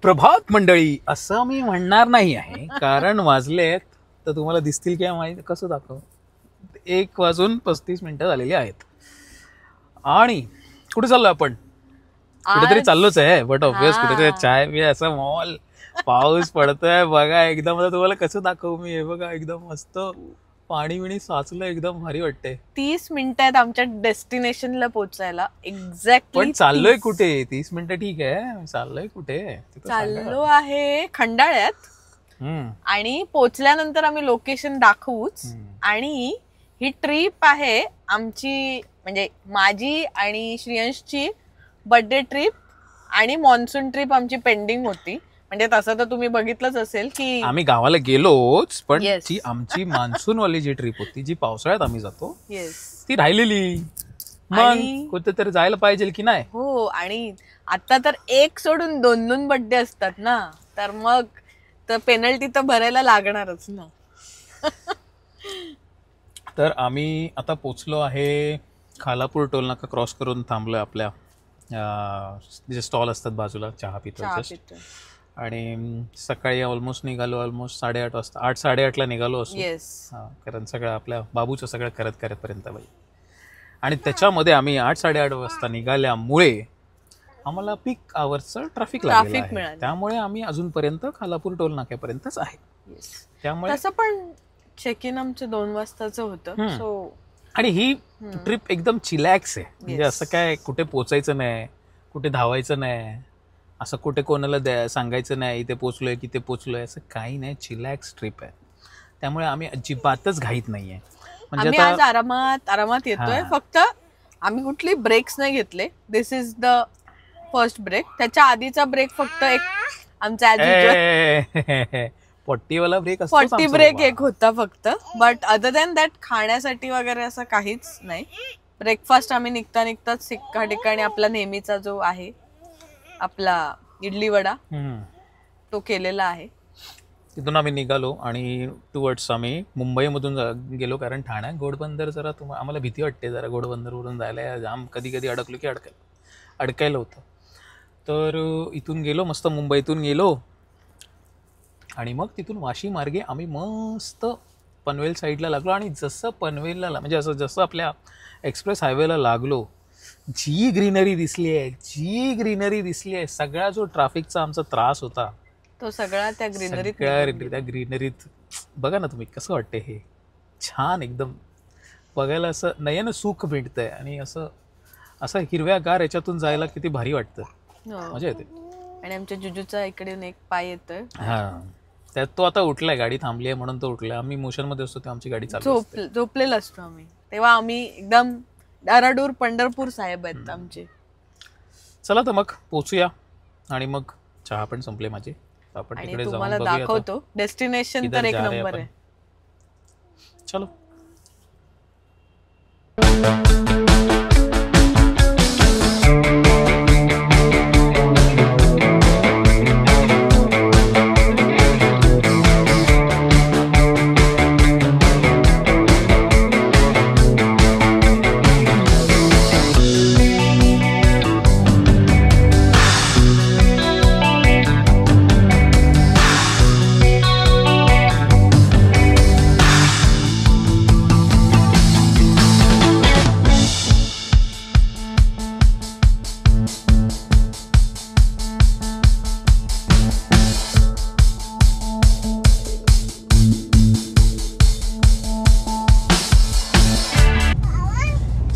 प्रभात मंडळी असं मी म्हणणार नाही आहे, कारण वाजलेत तर तुम्हाला दिसतील किंवा माहिती कसं दाखव 1:35 झालेली आहेत. आणि कुठे चाललो आपण? कुठेतरी चाललोच आहे, बट ऑब्वियस कुठेतरी चाय बी असं मॉल, पाऊस पडतोय बघा. एकदम आता तुम्हाला कसं दाखवू मी, हे बघा एकदम मस्त पाणी बिणी साचलं, एकदम भारी वाटतंय. 30 मिनिटं आहेत आमच्या डेस्टिनेशनला पोहोचायला. एक्झॅक्टली. पण चाललोय कुठे? 30 मिनिटं ठीक आहे, चाललोय कुठे? चाललो आहे खंडाळ्यात. आणि पोचल्यानंतर आम्ही लोकेशन दाखवूच. आणि ही ट्रिप आहे आमची, म्हणजे माझी आणि श्रेयांशची बर्थडे ट्रिप आणि मॉन्सून ट्रिप आमची पेंडिंग होती. म्हणजे तसं तर तुम्ही बघितलंच असेल की आम्ही गावाला गेलोच, पण जी आमची मान्सून वाली जी ट्रिप होती, जी पावसाळ्यात आम्ही जातो, ती राहिलेली. मग कुठेतरी जायला पाहिजे की नाही? हो. आणि आता तर एक सोडून 2 बर्थडे असतात ना, तर मग तर पेनल्टी तर भरायला लागणारच ना. तर आम्ही आता पोचलो आहे खालापूर टोल नाका क्रॉस करून थांबलोय आपल्या जे स्टॉल असतात बाजूला चहा पितो. आणि सकाळी ऑलमोस्ट निघालो, ऑलमोस्ट 8:30 वाजता, 8-8:30ला निघालो असतो. कारण सगळं आपल्या बाबूचं सगळं करत पर्यंत बाई. आणि त्याच्यामध्ये आम्ही 8-8:30 वाजता निघाल्यामुळे आम्हाला पीक आवर्सचं ट्रॅफिक लागलं, त्यामुळे आम्ही अजूनपर्यंत खालापूर टोल नाक्यापर्यंतच आहे. त्यामुळे तसं पण चेक इन आमचं 2 वाजताचं होतं. आणि ही ट्रिप एकदम चिलॅक्स आहे. म्हणजे असं काय कुठे पोचायचं नाही, कुठे धावायचं नाही, असं कुठे कोणाला सांगायचं नाही इथे पोचलोय की ते पोचलोय, असं काही नाही. चिलॅक्स ट्रिप आहे, त्यामुळे आम्ही अजिबातच घाईत नाहीये. म्हणजे आज आरामात येतोय. फक्त आम्ही कुठली ब्रेक्स नाही घेतले. दिस इज द फर्स्ट ब्रेक. त्याच्या आधीचा ब्रेक फक्त एक आमचा 40 ब्रेक 40 ब्रेक एक होता फक्त. बट अदर दॅन दॅट खाण्यासाठी वगैरे असं काहीच नाही. ब्रेकफास्ट आम्ही निघताच एका ठिकाणी आपला नेहमीचा जो आहे आपला इडली वडा तो केलेला आहे. तिथून आम्ही निघालो आणि टुवर्ड्स आम्ही मुंबईमधून गेलो, कारण ठाण्यात घोडबंदर जरा आम्हाला भीती वाटते जरा घोडबंदरवरून जायला. जाम कधी अडकलो की अडकायला होतं. तर इथून गेलो, मस्त मुंबईतून गेलो आणि मग तिथून वाशी मार्गे आम्ही मस्त पनवेल साईडला लागलो. आणि जसं पनवेलला म्हणजे जसं आपल्या एक्सप्रेस हायवेला लागलो, जी ग्रीनरी दिसली आहे, सगळा जो ट्रॅफिकचा आमचा त्रास होता तो सगळा त्या ग्रीनरीत बघा ना तुम्ही, कसं वाटतंय हे छान एकदम बघायला. असं नयन सुख भेटतंय आणि असं हिरव्यागार याच्यातून जायला किती भारी वाटतं, मजा येते. आणि आमच्या जुजूचा इकडे एक पाय येतोय. त्यात तो आता उठलाय, गाडी थांबली आहे म्हणून तो उठलाय. आम्ही मोशन मध्ये असतो तेव्हा आमची गाडी झोपलेला असतो आम्ही, तेव्हा आम्ही एकदम दाराडूर पंढरपूर साहेब आहेत आमचे. चला तर मग पोचूया. आणि मग चहा पण संपले माझे, आपण तिकडे तुम्हाला दाखवतो. डेस्टिनेशन तर एक नंबर आहे. चलो.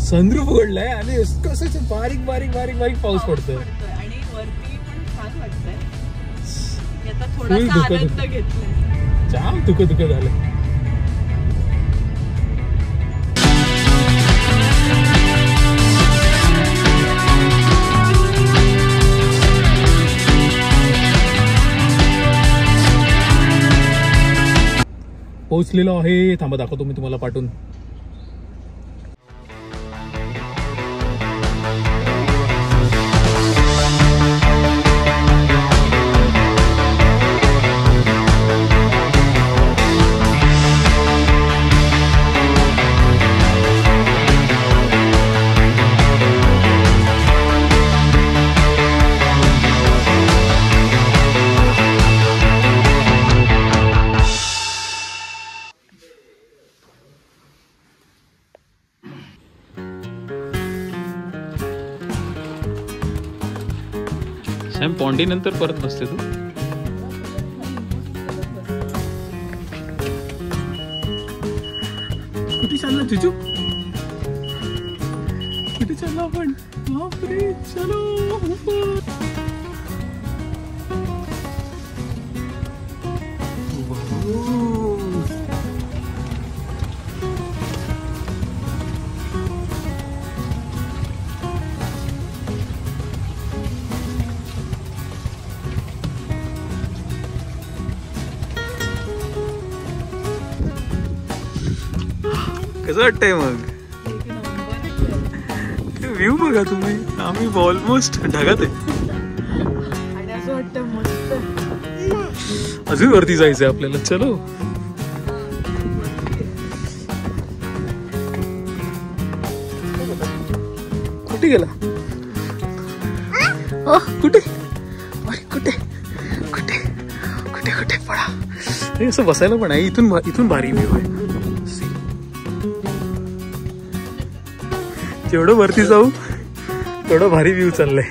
सनरूफ उघडलाय आणि कसं बारीक पाऊस पडतोय. आणि वरती पण छान वाटतंय. आता थोडासा आनंद घेतलाय. जाम दुःख झालं. पोहोचलेलो आहे. थांबा दाखवतो मी तुम्हाला पाठवून. सॅम पॉन्डी नंतर परत बसते तू. कुठे चालला जुजू? कुठे चालला आपण? बापरे, चलो कसं वाटतंय मग? व्ह्यू बघा तुम्ही, आम्ही ऑलमोस्ट ढगात आहे. आणि असं वाटतं मस्त अजून वरती जायचंय आपल्याला. चलो कुठे गेला? कुठे? अरे कुठे कुठे कुठे कुठे पळा. हे असं बसायला पण आहे. इथून भारी व्ह्यू आहे. जेवढं वरती जाऊ तेवढं भारी व्ह्यू चाललंय.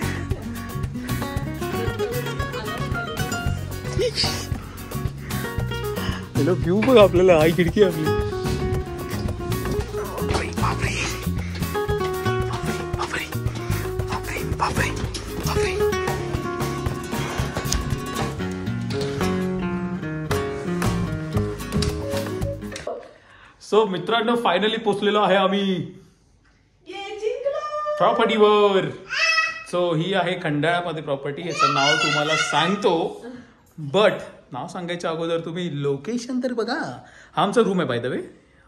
व्ह्यू बघ आपल्याला. आई खिडकी आपली. सो मित्रांनो, फायनली पोहोचलेलो आहे आम्ही प्रॉपर्टीवर. सो ही आहे खंडाळ्यामध्ये प्रॉपर्टी. याचं नाव तुम्हाला सांगतो, बट नाव सांगायच्या अगोदर तुम्ही लोकेशन तर बघा. हा आमचा रूम आहे बाय द वे.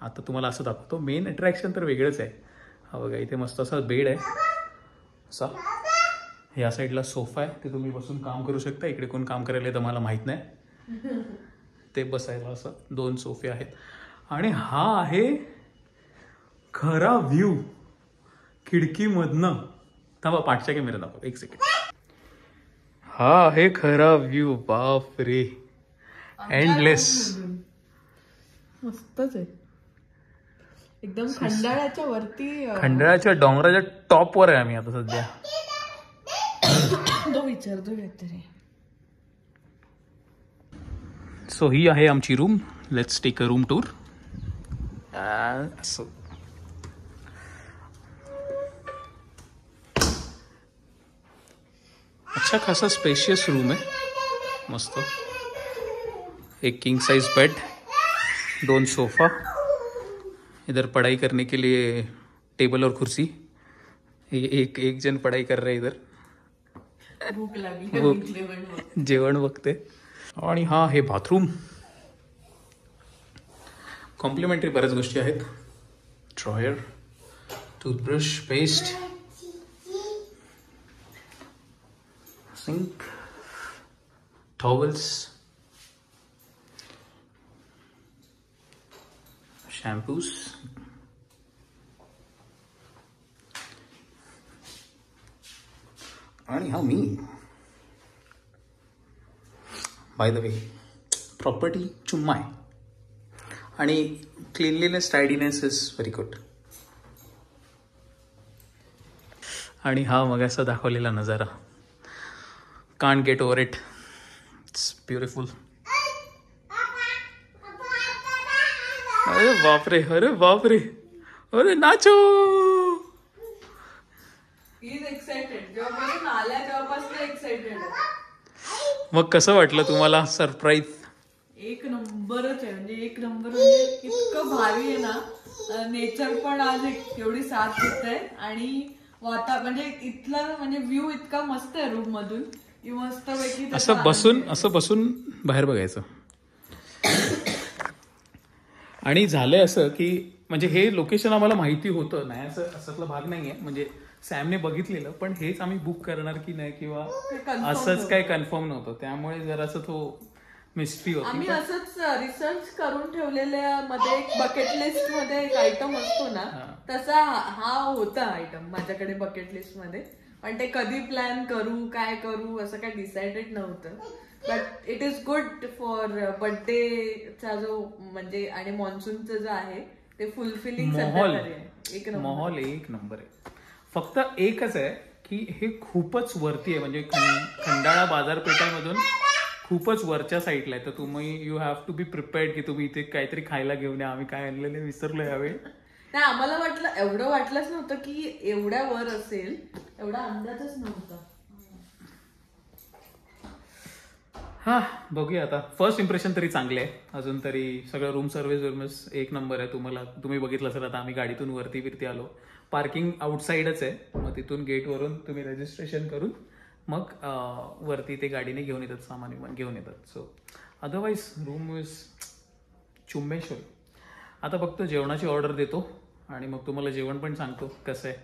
आता तुम्हाला असं दाखवतो. मेन अट्रॅक्शन तर वेगळंच आहे. हा बघा, इथे मस्त असा बेड आहे. असा या साईडला सोफा आहे. ते तुम्ही बसून काम करू शकता. इकडे कोण काम करायला तर मला माहित नाही. ते बसायला असं 2 सोफे आहेत. आणि हा आहे खरा व्ह्यू खिडकीमधनं. थांबा, पाठच्या कॅमेरा दाखव 1 सेकंड. हा आहे खरा व्ह्यू. बाप रे, एंडलेस. मस्तच आहे एकदम. खंडाळ्याच्या वरती, खंडाळ्याच्या डोंगराच्या टॉपवर आहे आम्ही आता सध्या. तो विचारतो काहीतरी. सो ही आहे आमची room. Let's take a room tour. असं अच्छा खासा स्पेशियस रूम है. मस्त. एक किंग साइज बेड, 2 सोफा, इधर पढ़ाई करने के लिए टेबल और कुर्सी. एक जन पढ़ाई कर रहे इधर. भूक लागली, जेवण बघते. आणि हा हे बाथरूम. कॉम्प्लिमेंटरी बऱ्याच गोष्टी आहेत. Drawer, toothbrush, paste, sink, towels, shampoos, आणि हा मी. बाय द वे, प्रॉपर्टी चुम्मा आहे आणि cleanliness, tidiness is very good. आणि हा मग असा दाखवलेला नजारा. Can't get over it. It's beautiful. अरे बापरे, अरे बापरे, अरे नाचो. एक्साइटेड. जेव्हापासून आल्या तेव्हापासून एक्साइटेड. मग कसं वाटलं तुम्हाला सरप्राईज? एक नंबरच आहे. म्हणजे एक नंबर. म्हणजे इतकं भारी आहे ना. नेचर पण आज एवढी साथ देत आहे. आणि म्हणजे इथला म्हणजे व्ह्यू इतका मस्त आहे रूम मधून. मस्त पैकी असं बसून बाहेर बघायचं. आणि झालंय असं की म्हणजे हे लोकेशन आम्हाला माहिती होतं नाही, असं भाग नाहीये. म्हणजे सॅमने बघितलेलं, पण हेच आम्ही बुक करणार की नाही किंवा असंच काही कन्फर्म नव्हतं. त्यामुळे जरासं तो मिस्ट्री होती. आम्ही असंच रिसर्च करून ठेवलेल्या मध्ये एक बकेट लिस्ट मध्ये एक आयटम असतो ना, तसा हा होता आयटम माझ्याकडे बकेट लिस्ट मध्ये. पण ते कधी प्लॅन करू, काय करू, असं काही डिसाइडेड नव्हतं. But it is good for बर्थडेचा जो म्हणजे आणि मॉन्सूनचं जो आहे ते फुलफिलिंग. माहोल एक नंबर आहे. फक्त एकच आहे की हे खूपच वरती आहे, म्हणजे खंडाळा बाजारपेठामधून खूपच वरच्या साईडला आहे. तर तुम्ही you have to be prepared की तुम्ही इथे काहीतरी खायला घेऊन या. आम्ही काय आणलेले विसरलो यावेळी. नाही, आम्हाला वाटलं, एवढं वाटलंच नव्हतं की एवढ्या वर असेल, एवढा अंदाजच नव्हता. हा, बघूया आता. फर्स्ट इम्प्रेशन तरी चांगले आहे. अजून तरी सगळं रूम सर्व्हिस एक नंबर आहे. तुम्ही बघितलं असेल आता आम्ही गाडीतून वरती आलो. पार्किंग आउटसाईडच आहे, मग तिथून गेटवरून तुम्ही रजिस्ट्रेशन करून मग वरती ते गाडीने घेऊन येतात, सामान घेऊन येतात. सो अदरवाईज रूम इज चुम्मेश्वर. आता फक्त जेवणाची ऑर्डर देतो आणि मग तुम्हाला जेवण पण सांगतो कसं आहे.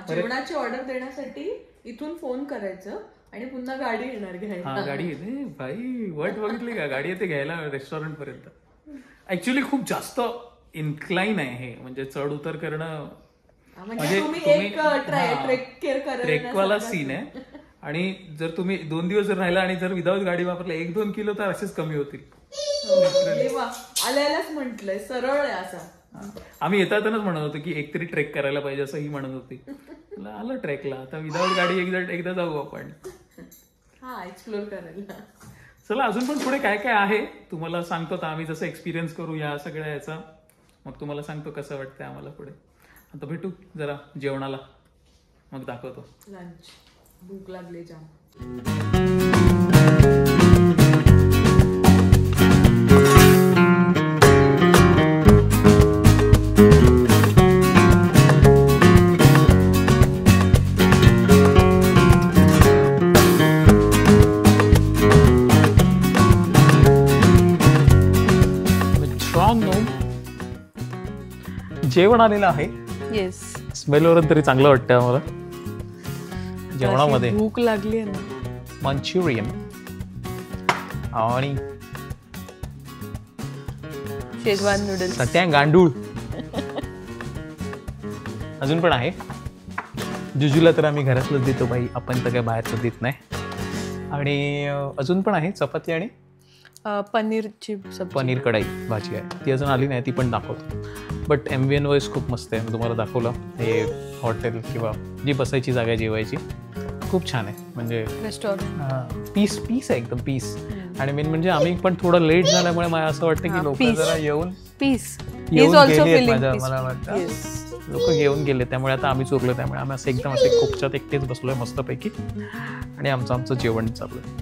जेवणाची ऑर्डर देण्यासाठी इथून फोन करायचं आणि पुन्हा गाडी येणार घ्यायला. हा, गाडी येते भाई. वाट बघितली का? गाडी येते घ्यायला रेस्टॉरंट पर्यंत. ऍक्च्युली खूप जास्त इन्क्लाइन आहे हे, म्हणजे चढ उतर करणं म्हणजे ट्रेकवाला सीन आहे. आणि जर तुम्ही 2 दिवस जर राहिला आणि जर विदाऊट गाडी वापरला 1-2 किलो तर असेच कमी होतील. आल्यालाच म्हटलंय, सरळ आहे असा. आम्ही येतानाच म्हणत होतो की एकतरी ट्रेक करायला पाहिजे असं ही म्हणत होती. आलं ट्रेकला, आता विदाऊट गाडी एकदा जाऊ आपण. हा, एक्सप्लोर करायला. चला, अजून पण पुढे काय काय आहे तुम्हाला सांगतो. तर आम्ही जसं एक्सपिरियन्स करू या सगळ्या याचा, मग तुम्हाला सांगतो कसं वाटतंय आम्हाला पुढे. आता भेटू जरा जेवणाला, मग दाखवतो. लंच, भूक लागली जाम. जेवण आलेलं आहे. येस, स्मेलवरून तरी चांगलं वाटतं आम्हाला. जेवणामध्ये भूक लागली आहे ना. मंचुरियन आणि शेजवान नूडल्स, सट्या गांडूळ अजून पण आहे. जुजूला तर आम्ही घरातलं देतो बाई, आपण तर काय बाहेरचं देत नाही. आणि अजून पण आहे चपाती आणि पनीरची पनीर कढाई भाजी आहे. ती अजून आली नाही, ती पण दाखवतो. बट MVN वाईज खूप मस्त आहे. मी तुम्हाला दाखवलं हे हॉटेल किंवा जी बसायची जागा जेवायची खूप छान आहे. म्हणजे रेस्टॉरंट पीस आहे, एकदम पीस. आणि मेन म्हणजे आम्ही पण थोडं लेट झाल्यामुळे मला असं वाटतं की लोक जरा येऊन मला वाटतं लोक घेऊन गेले, त्यामुळे आता आम्ही चुरलो. त्यामुळे आम्ही असं एकदम असे कोपच्यात एकटेच बसलोय मस्तपैकी आणि आमचं जेवण चालू आहे.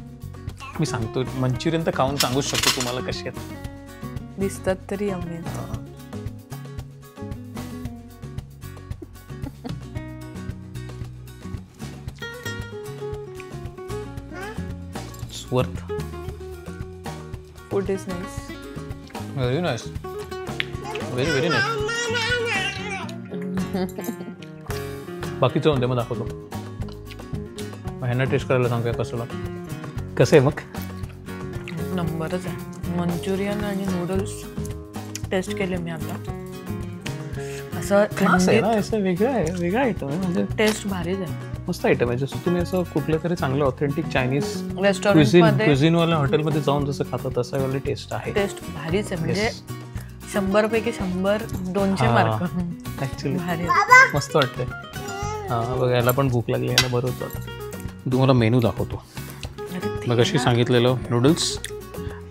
मी सांगतो, मंचुरियन तर खाऊन सांगूच शकतो तुम्हाला कशी आहेत. दिसतात तरी आम्ही. Worth. Food is nice, very nice, very nice. बाकीचं म्हणते मग दाखवतो. ह्यांना टेस्ट करायला सांगूया कसं आहे. मग नंबरच आहे. मंचुरियन आणि नूडल्स टेस्ट केले मी आता. असं वेगळं आयटम आहे, म्हणजे टेस्ट भारीच आहे. मस्त आयटम आहे. जसं तुम्ही असं कुठलं तरी चांगलं ऑथेंटिक चायनीज रेस्टॉरंट क्युझिनवाल्या हॉटेलमध्ये जाऊन जसं खातात तसं वाले टेस्ट आहे. टेस्ट भारीच आहे, म्हणजे 100 पैकी 100, 200 मार्क. ऍक्च्युली मस्त वाटतंय. हा, बघायला पण भूक लागली, यायला बरं होतं. तुम्हाला मेनू दाखवतो. मग अशी सांगितलेलं नूडल्स,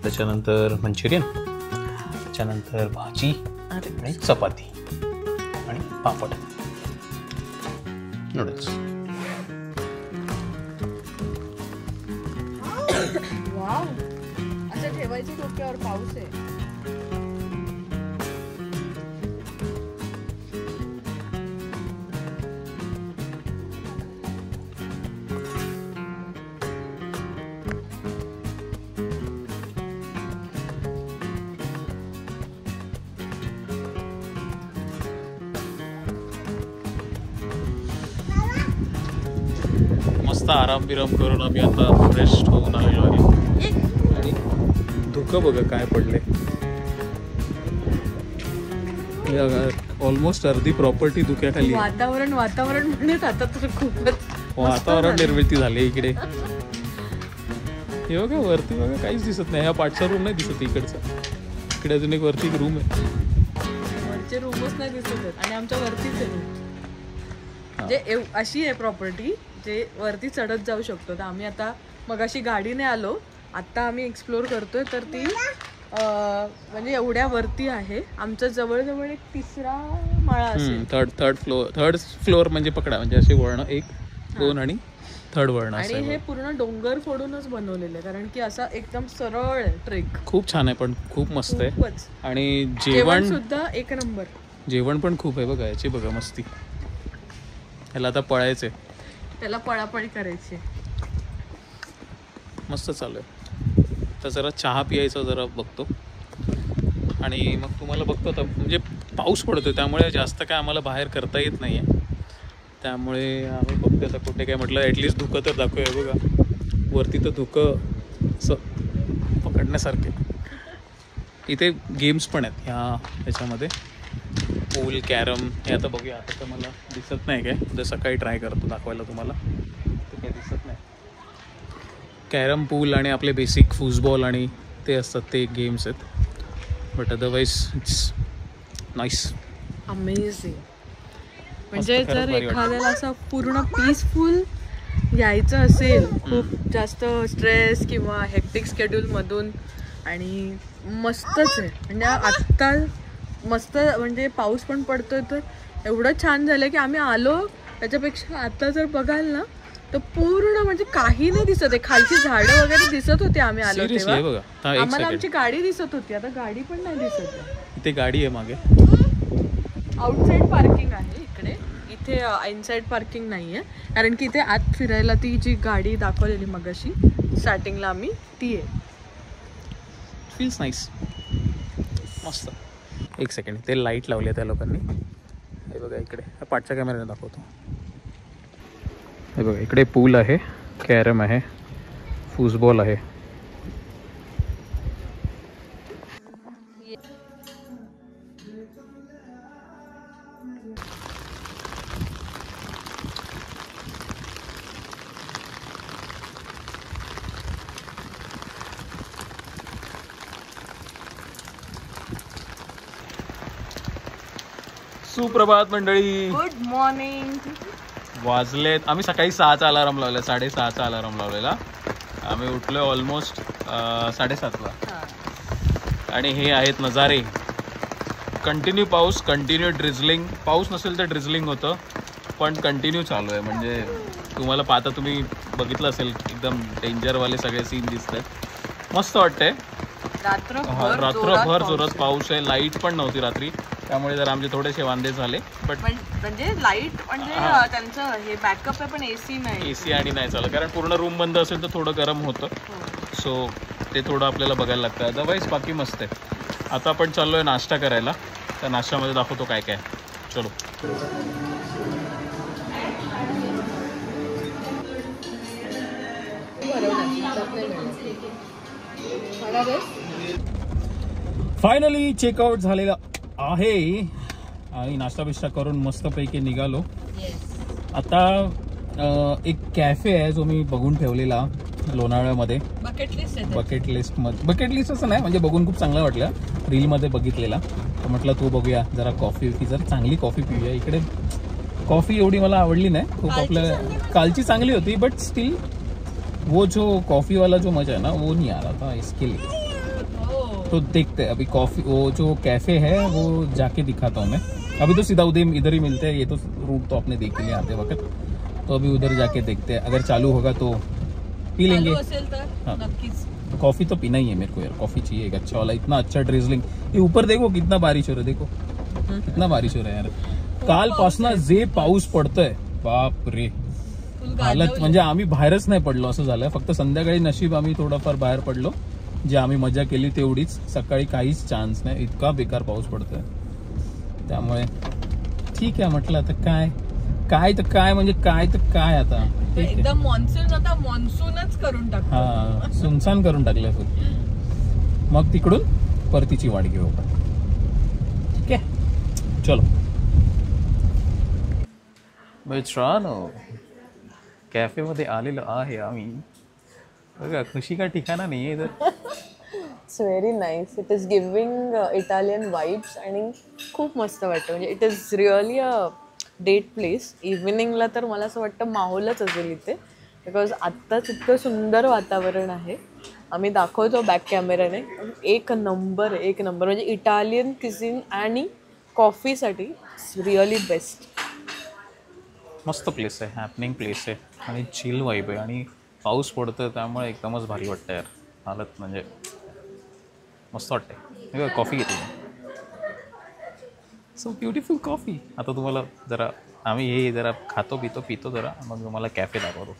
त्याच्यानंतर मंचुरियन, त्याच्यानंतर भाजी आणि चपाती आणि पापड, नूडल्स. वाव, असं ठेवायची डोक्यावर, पाऊस आहे. मस्त आराम करून आम्ही आता फ्रेश होऊन आलेलो आहे. आणि धुकं बघा काय पडले. ऑलमोस्ट अर्धी प्रॉपर्टी धुक्याखाली. वातावरण म्हणत आता तर खूपच वातावरण निर्मिती झाली इकडे. हे बघा वरती बघा, काहीच दिसत नाही. ह्या पाठचा रूम नाही दिसत इकडचा. इकडे अजून एक वरती रूम आहे. वरचे रूमच नाही दिसत आणि आमच्या वरतीच आहे रूम. म्हणजे अशी आहे प्रॉपर्टी ते वरती चढत जाऊ शकतो. तर आम्ही आता मगाशी गाडीने आलो, आता आम्ही एक्सप्लोर करतोय. तर ती म्हणजे एवढ्या वरती आहे. आमचं जवळजवळ एक 3रा माळा असेल. थर्ड फ्लोअर म्हणजे पकडा, म्हणजे असे वळण 1, 2 आणि 3rd वळण. आणि हे पूर्ण डोंगर फोडूनच बनवलेलं आहे, कारण की असा एकदम सरळ ट्रेक. खूप छान आहे, पण खूप मस्त आहे. आणि जेवण सुद्धा एक नंबर. जेवण पण खूप आहे बघा. याची बघा मस्ती. याला आता पळायचंय, त्याला पळापळी करायची. मस्त चालू आहे. तर जरा चहा पियायचा जरा बघतो आणि मग तुम्हाला बघतो आता. म्हणजे पाऊस पडतो त्यामुळे जास्त काय आम्हाला बाहेर करता येत नाही आहे. त्यामुळे आम्ही बघतो आता कुठे काय. म्हटलं ॲटलिस्ट धुकं तर दाखवूया. बघा वरती तर धुकं असं पकडण्यासारखे. इथे गेम्स पण आहेत ह्याच्यामध्ये, पूल, कॅरम. हे आता बघूया. आता तर मला दिसत नाही काय, उद्या सकाळी ट्राय करतो दाखवायला तुम्हाला. ते काय दिसत नाही. कॅरम, पूल आणि आपले बेसिक फुटबॉल आणि ते असतात, ते गेम्स आहेत. But otherwise it's nice, amazing. म्हणजे जर एखाद्याला असं पूर्ण पीसफुल यायचं असेल, खूप जास्त स्ट्रेस किंवा हेक्टिक शेड्यूलमधून, आणि मस्तच आहे. म्हणजे आत्ता मस्त, म्हणजे पाऊस पण पडतोय तर एवढं छान झालं की आम्ही आलो. त्याच्यापेक्षा आता जर बघाल ना तर पूर्ण म्हणजे काही नाही दिसत आहे. खालची झाडं वगैरे दिसत होती आम्ही आलो तेव्हा. आम्हाला आमची गाडी दिसत होती, आता गाडी पण नाही दिसत आहे. इथे गाडी आहे मागे. आउटसाइड पार्किंग आहे इकडे, इथे इनसाइड पार्किंग नाही आहे. कारण की इथे आत फिरायला ती जी गाडी दाखवलेली मगाशी स्टार्टिंगला आम्ही, ती आहे. फील्स नाईस, मस्त. एक सेकंड, ते लाईट लावली आहे त्या लोकांनी. हे बघा इकडे, पाठच्या कॅमेऱ्याने दाखवतो. हे बघा इकडे पूल आहे, कॅरम आहे, फुटबॉल आहे. सुप्रभात मंडळी, गुड मॉर्निंग. वाजलेत, आम्ही सकाळी 6चा अलार्म लावला, 6:30चा अलार्म लावलेला. आम्ही उठलो ऑलमोस्ट 7:30ला. आणि हे आहेत नजारे. कंटिन्यू पाऊस, कंटिन्यू ड्रिझलिंग. पाऊस नसेल तर ड्रिझलिंग होतं, पण कंटिन्यू चालू आहे. म्हणजे तुम्हाला पाहता, तुम्ही बघितलं असेल, एकदम डेंजरवाले सगळे सीन दिसत आहेत. मस्त वाटतंय. रात्रभर जोरात पाऊस आहे. लाईट पण नव्हती रात्री, त्यामुळे जर आमचे थोडेसे वांदे झाले. बट म्हणजे लाईट म्हणजे त्यांचं हे बॅकअप आहे, पण एसी नाही. एसी आणि नाही चालत, कारण पूर्ण रूम बंद असेल तर थोडं गरम होतं. सो ते थोडं आपल्याला बघायला लागतं. अदरवाईज बाकी मस्त आहे. आता आपण चाललोय नाश्ता करायला. त्या नाश्त्यामध्ये दाखवतो काय काय. चलो. फायनली चेकआउट झालेला आहे आणि नाश्ता बिष्टा करून मस्तपैकी निघालो. आता एक कॅफे आहे जो मी बघून ठेवलेला लोणावळ्यामध्ये. बकेट लिस्ट असं नाही, म्हणजे बघून खूप चांगलं वाटलं. रीलमध्ये बघितलेला, तर म्हटलं तू बघूया जरा कॉफी की जर चांगली कॉफी पिऊया. इकडे कॉफी एवढी मला आवडली नाही खूप. आपल्या कालची चांगली होती, बट स्टिल वो जो कॉफी वाला जो मजा है ना, वो नहीं आ रहा था. इसके लिए तो देखते हैं अभी. कॉफी वो जो कैफे है वो जाके दिखाता हूँ मैं. अभी तो सीधा उधर इधर ही मिलते हैं. ये तो रूट तो आपने देख लिया आते वक्त, तो अभी उधर जाके देखते हैं. अगर चालू होगा तो पी लेंगे. हाँ, कॉफी तो पीना ही है मेरे को यार. कॉफी चाहिए एक अच्छा वाला. इतना अच्छा ड्रिजलिंग. ये ऊपर देखो कितना बारिश हो रहा है. देखो कितना बारिश हो रहा है यार. कालपासनं जे पाऊस पडतोय, बाप रे, हालत. म्हणजे आम्ही बाहेरच नाही पडलो असं झालंय. फक्त संध्याकाळी नशीब आम्ही थोडंफार बाहेर पडलो, जे आम्ही मजा केली तेवढीच. सकाळी काहीच चान्स नाही, इतका बेकार पाऊस पडतोय. त्यामुळे ठीक आहे म्हटलं आता काय तर काय म्हणजे काय तर काय आता एकदम मॉन्सून, आता मॉन्सूनच करून टाकतो. हा, सुनसान करून टाकलं फुल. मग तिकडून परतीची वाट घेऊ आपण. ठीक आहे, चलो. मित्रांनो, कॅफेमध्ये आलेलो आहे आम्ही. बघा खुशी का ठिकाणा नाही आहे इधर. It's very nice. It is giving Italian vibes आणि खूप मस्त वाटतं. म्हणजे it is really a date place. इव्हिनिंगला तर मला असं वाटतं माहोलच असेल इथे, बिकॉज आत्ताच इतकं सुंदर वातावरण आहे. आम्ही दाखवतो बॅक कॅमेऱ्याने. एक नंबर म्हणजे इटालियन क्युझिन आणि कॉफीसाठी रिअली बेस्ट. मस्त प्लेस आहे, हॅपनिंग प्लेस आहे आणि चिल वाईब आहे आणि पाऊस पडतोय त्यामुळे एकदमच भारी वाटतं यार. हालत म्हणजे मस्त वाटतंय. कॉफी घेतली, सो ब्युटिफुल कॉफी. आता तुम्हाला जरा आम्ही हे जरा खातो पितो जरा, मग तुम्हाला कॅफे दाखवतो.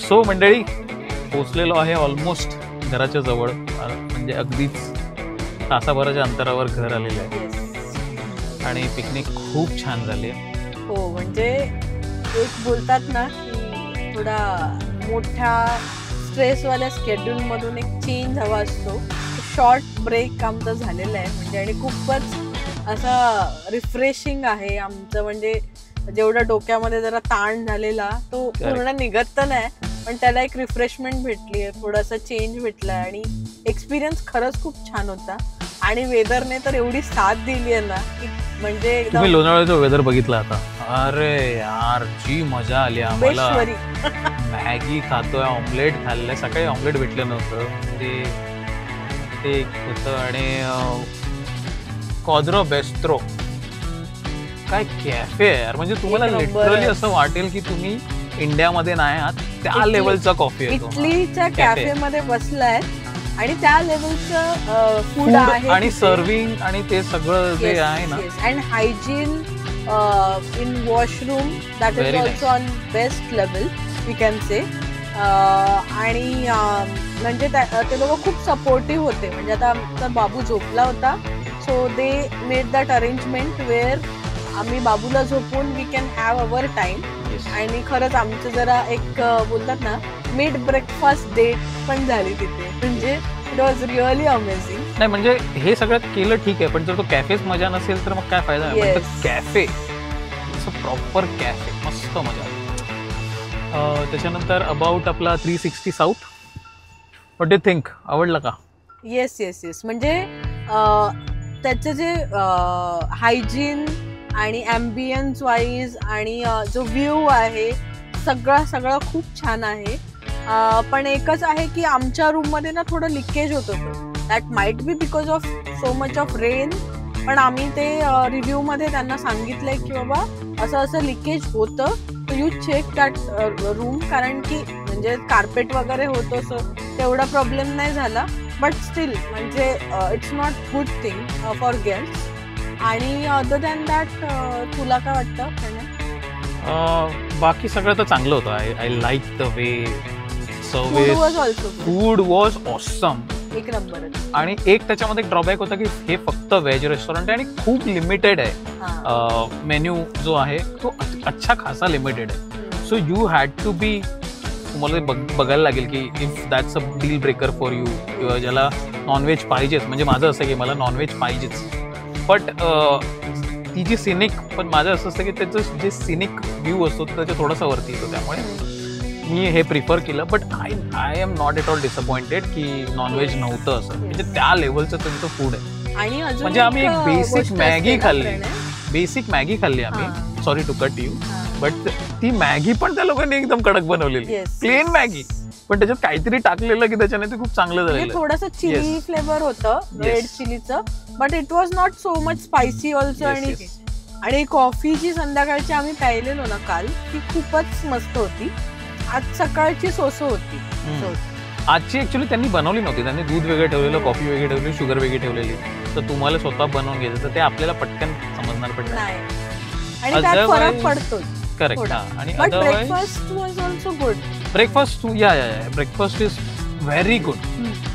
सो मंडळी, पोचलेलो आहे ऑलमोस्ट घराच्या जवळ. म्हणजे अगदीच तासाभराच्या अंतरावर घर आलेलं आहे आणि पिकनिक खूप छान झाली आहे. हो, म्हणजे एक बोलतात ना की थोडा मोठ्या स्ट्रेसवाल्या स्केड्यूलमधून एक चेंज हवा असतो. शॉर्ट ब्रेक आमचा झालेला आहे म्हणजे, आणि खूपच असा रिफ्रेशिंग आहे आमचं. म्हणजे जेवढा डोक्यामध्ये जरा ताण झालेला तो पूर्ण निघत तर नाही, पण त्याला एक रिफ्रेशमेंट भेटली आहे, थोडासा चेंज भेटलाय आणि एक्सपिरियन्स खरंच खूप छान होता. आणि वेदरने तर एवढी साथ दिली आहे ना की म्हणजे तुम्ही लोणावळ्याचा वेदर बघितला आता, अरे यार जी मजा आली आम्हाला. मॅगी खातोय, ऑमलेट खाल्लंय. सकाळी ऑमलेट भेटलं नव्हतं ते होतं. आणि कॉद्रो बेस्ट्रो काय कॅफे आहे यार. म्हणजे तुम्हाला लिटरली असं वाटेल की तुम्ही इंडियामध्ये नाही आहात, त्या लेवलचा कॉफी आहे. इटलीच्या कॅफे मध्ये बसलाय आणि त्या लेवलचं फूड आहे आणि सर्विंग आणि ते सगळं जे आहे ना. And hygiene in washroom that is also on best level we can say. आणि म्हणजे ते लोक खूप सपोर्टिव्ह होते. म्हणजे आता आमचा बाबू झोपला होता, so they made that arrangement where आम्ही बाबूला झोपून we can have our time. आणि खरंच आमचं जरा एक बोलतात ना मिड ब्रेकफास्ट डेट पण झाली तिथे. म्हणजे इट वॉज रिअली अमेझिंग. नाही म्हणजे हे सगळं केलं ठीक आहे, पण जर तो कॅफेच मजा नसेल तर मग काय फायदा. कॅफे प्रॉपर कॅफे, मस्त मजा. त्याच्यानंतर अबाउट आपला 360 south, what do you think, आवडला का? येस म्हणजे त्याचं जे हायजीन आणि ॲम्बियन्स वाईज आणि जो व्ह्यू आहे सगळं खूप छान आहे. पण एकच आहे की आमच्या रूममध्ये ना थोडं लिकेज होत होतं. That might be because of so much of rain. पण आम्ही ते रिव्ह्यूमध्ये त्यांना सांगितलंय की बाबा असं लिकेज होतं, तर यू चेक दॅट रूम. कारण की म्हणजे कार्पेट वगैरे होतं, सो तेवढा प्रॉब्लेम नाही झाला. बट स्टील म्हणजे it's not good thing for guests. आणि अदर दॅन दॅट तुला काय वाटतं? बाकी सगळं तर चांगलं होतं. I like the way service, food was awesome, एक नंबर. आणि एक त्याच्यामध्ये एक ड्रॉबॅक होता की हे फक्त व्हेज रेस्टॉरंट आहे आणि खूप लिमिटेड आहे. मेन्यू जो आहे तो अच्छा खासा लिमिटेड आहे. So you had to be, तुम्हाला बघायला लागेल की if that's a deal breaker for you, किंवा ज्याला नॉनव्हेज पाहिजेच. म्हणजे माझं असं की मला नॉनव्हेज पाहिजेच, बट ती जी सिनिक, पण माझं असं असतं की त्याचं जे सिनिक व्ह्यू असतो त्याच्या थोडासा वरती येतो, त्यामुळे मी हे प्रिफर केलं. But I am not at all disappointed की नॉनव्हेज नव्हतं असं. म्हणजे त्या लेवलचं त्यांचं फूड आहे. आणि म्हणजे आम्ही एक बेसिक मॅगी खाल्ली आम्ही, sorry to cut you, but ती मॅगी पण त्या लोकांनी एकदम कडक बनवलेली, प्लेन मॅगी, पण त्याच्यात काहीतरी टाकलेलं की त्याच्याने ते खूप चांगलं झालेलं. थोडंसं चिली फ्लेवर होतं, रेड चिलीचं, but it was not so much spicy also. आणि आणि कॉफी जी संध्याकाळची आम्ही प्यायलेलो ना काल, ती खूपच मस्त होती. आज सकाळची सोसो होती. आजची ऍक्च्युली त्यांनी बनवली नव्हती, त्यांनी दूध वेगळं ठेवलेलं, कॉफी वेगळी ठेवलेली, शुगर वेगळी ठेवलेली. तर तुम्हाला स्वतः बनवून घ्यायचं तर ते आपल्याला पटकन समजणार पण नाही, आणि त्यात फरक पडतो. करेक्ट. आणि breakfast was also good. Breakfast breakfast is very good.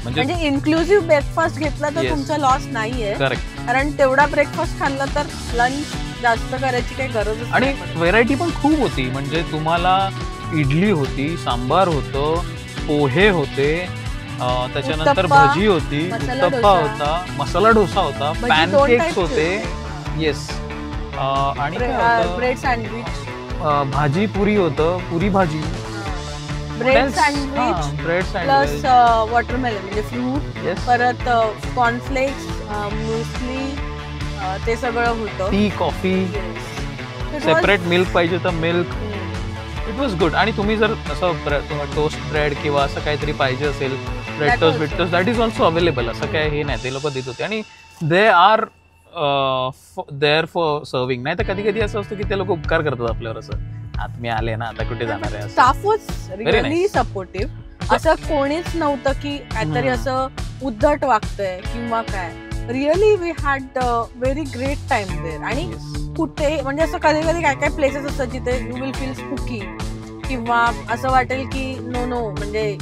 म्हणजे इन्क्लुझिव्ह ब्रेकफास्ट घेतला तर तुमचा लॉस नाहीये. करेक्ट. कारण तेवढा ब्रेकफास्ट खाल्ला तर लंच जास्त करायची काही गरज नाही. आणि व्हेरायटी पण खूप होती. म्हणजे तुम्हाला इडली होती, सांबार होतं, पोहे होते, त्याच्यानंतर भजी होती, उत्तप्पा होता, मसाला डोसा होता, पॅनकेक्स होते. येस. आणि ब्रेड सँडविच, भाजी पुरी होतं, पुरी भाजी, ब्रेड सँडविच प्लस वॉटरमेलन म्हणजे फ्रूट, परत कॉर्नफ्लेक्स, म्युस्ली, ते सगळं होतं. टी, कॉफी, सेपरेट मिल्क पाहिजे तर मिल्क. It was good. आणि तुम्ही जर असं टोस्ट ब्रेड किंवा असं काहीतरी पाहिजे असेल, bread toast but that is also available. असं काय हे नाही, ते लोक देत होते. आणि they are there for serving. नाही तर कधी कधी असं असतं की ते लोक उपकार करतात आपल्यावर, असं आता मी आले ना, आता कुठे जाणार आहे. Staff was really supportive. असं कोणीच नव्हतं की काहीतरी असं उद्धट वागतंय किंवा काय. Really we had very great time there. आणि कुठे म्हणजे असं कधी कधी काय काय प्लेसेस असतात जिथे यू विल फील स्पूकी किंवा असं वाटेल की नो म्हणजे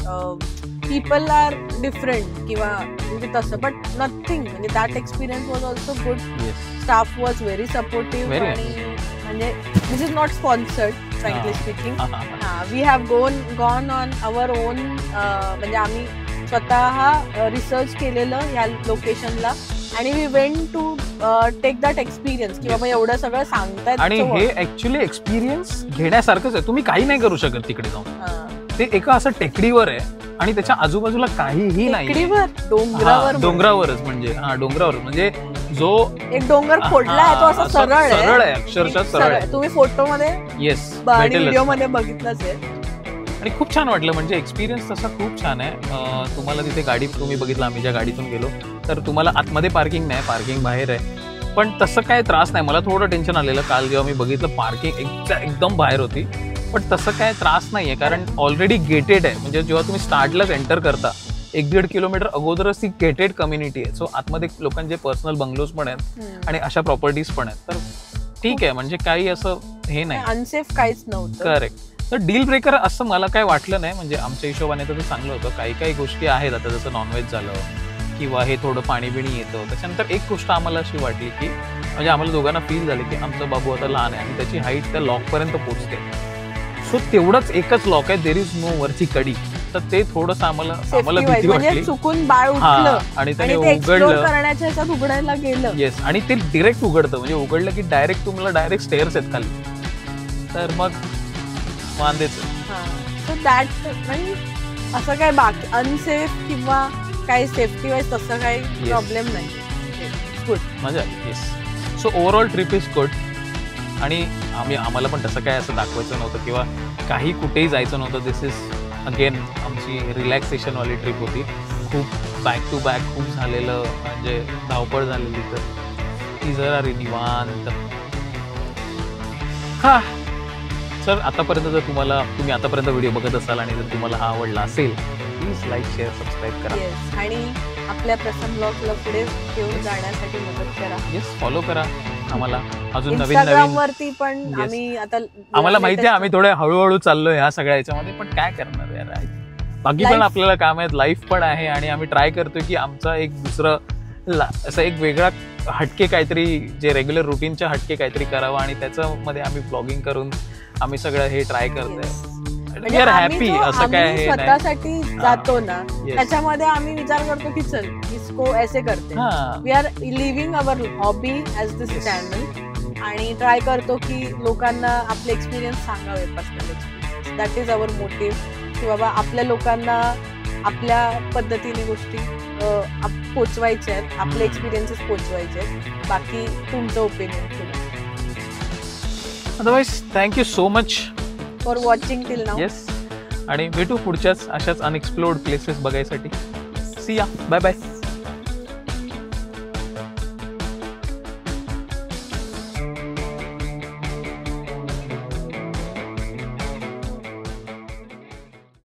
पीपल आर डिफरंट किंवा म्हणजे तसं, बट नथिंग. म्हणजे that experience was also good. Staff was very supportive. आणि म्हणजे this is not sponsored, frankly speaking. We have gone on our own. म्हणजे आम्ही स्वतः रिसर्च केलेलं या लोकेशनला आणि we went to take that experience की बाबा एवढं सगळं सांगतायत. आणि हे ऍक्च्युली एक्सपिरियन्स घेण्यासारखंच आहे. तुम्ही काही नाही करू शकत तिकडे जाऊन. ते एका असं टेकडीवर आहे आणि त्याच्या आजूबाजूला काहीही नाही. डोंगरावरच म्हणजे डोंगरावर म्हणजे जो एक डोंगर फोडला आहे तो असा सरळ आहे, अक्षरशः सरळ आहे. तुम्ही फोटो मध्ये येस व्हिडिओ मध्ये बघितलंच आहे. आणि खूप छान वाटलं. म्हणजे एक्सपिरियन्स तसा खूप छान आहे. तुम्हाला तिथे गाडी तुम्ही बघितलं, आम्ही ज्या गाडीतून गेलो तर तुम्हाला आतमध्ये पार्किंग नाही, पार्किंग बाहेर आहे. पण तसं काय त्रास नाही. मला थोडं टेन्शन आलेलं काल जेव्हा मी बघितलं पार्किंग एकदम बाहेर होती. पण तसं काय त्रास नाहीये कारण ऑलरेडी गेटेड आहे. म्हणजे जेव्हा तुम्ही स्टार्टलाच एंटर करता 1-1.5 किलोमीटर अगोदरच ती गेटेड कम्युनिटी आहे. सो आतमध्ये लोकांचे पर्सनल बंगलोज पण आहेत आणि अशा प्रॉपर्टीज पण आहेत. तर ठीक आहे, म्हणजे काही असं हे नाही, अनसेफ काहीच नव्हतं. करेक्ट. तर डील ब्रेकर असं मला काय वाटलं नाही. म्हणजे आमच्या हिशोबाने तर ते चांगलं होतं. काही काही गोष्टी आहेत, आता जसं नॉनव्हेज झालं किंवा हे थोडं पाणी बिणी येतं. त्याच्यानंतर एक गोष्ट आम्हाला अशी वाटली की म्हणजे आम्हाला दोघांना फील झालं की आमचा बाबू आता लहान आहे आणि त्याची हाईट त्या लॉकपर्यंत पोहोचते. सो तेवढंच एकच लॉक आहे, देर इज नो वरची कडी. तर ते थोडंसं आम्हाला भीती वाटली. चुकून बाळ उठलं आणि त्याने उघडलं करण्याच्या ह्याच्यात उघडायला गेलं. येस. आणि ते डिरेक्ट उघडतं. म्हणजे उघडलं की डायरेक्ट तुम्हाला डायरेक्ट स्टेअर्स आहेत खाली. तर मग वांदेच. सो दॅट म्हणजे असं काय बाकी अनसेफ किंवा काही सेफ्टी वाईज तसं काही प्रॉब्लेम नाही. गुड, मजा. Yes. So overall trip is good. आणि आम्हाला पण तसं काय असं दाखवायचं नव्हतं किंवा काही कुठेही जायचं नव्हतं. दिस इज अगेन आमची रिलॅक्सेशनवाली ट्रिप होती. खूप बॅक टू बॅक खूप झालेलं, म्हणजे धावपळ झालेली. तर ती जरा निवांत. हा सर, आतापर्यंत जर तुम्ही आतापर्यंत व्हिडिओ बघत असाल आणि जर तुम्हाला हा आवडला असेल प्लीज लाईक, शेअर, सबस्क्राईब करा. आणि आपल्या प्रसन्न ब्लॉगला पुढे घेऊन जाण्यासाठी मदत करा. येस, फॉलो करा आम्हाला. अजून नवीन इंस्टाग्रामवरती पण आम्ही आता, आम्हाला माहिती आहे आम्ही थोडे हळूहळू चाललोय ह्या सगळ्या याच्यामध्ये, पण काय करणार यार, बाकी पण आपल्याला काम आहेत, लाईफ पण आहे. आणि आम्ही ट्राय करतोय की आमचा एक दुसरं असं एक वेगळा हटके काहीतरी, जे रेग्युलर रुटीनच्या हटके काहीतरी करावं आणि त्याच्यामध्ये आम्ही ब्लॉगिंग करून आम्ही सगळं हे ट्राय करतोय. We are happy. असं काय आहे, स्वतःसाठी जातो ना त्याच्यामध्ये आम्ही विचार करतो की चल इसको ऐसे करते. We are living our hobby as this channel आणि ट्राय करतो की लोकांना आपले एक्सपिरियन्स सांगावे, personal experience. That is our motive की बाबा आपल्या लोकांना आपल्या पद्धतीने गोष्टी पोचवायच्या आहेत, आपले एक्सपिरियन्सेस पोचवायचे आहेत. बाकी तुमचं ओपिनियन तुम्ही. Otherwise thank you so much for watching till now. Yes. आणि भेटू पुढच्याच अशाच अनएक्सप्लोर्ड प्लेसेस बघायसाठी. See ya. Bye bye.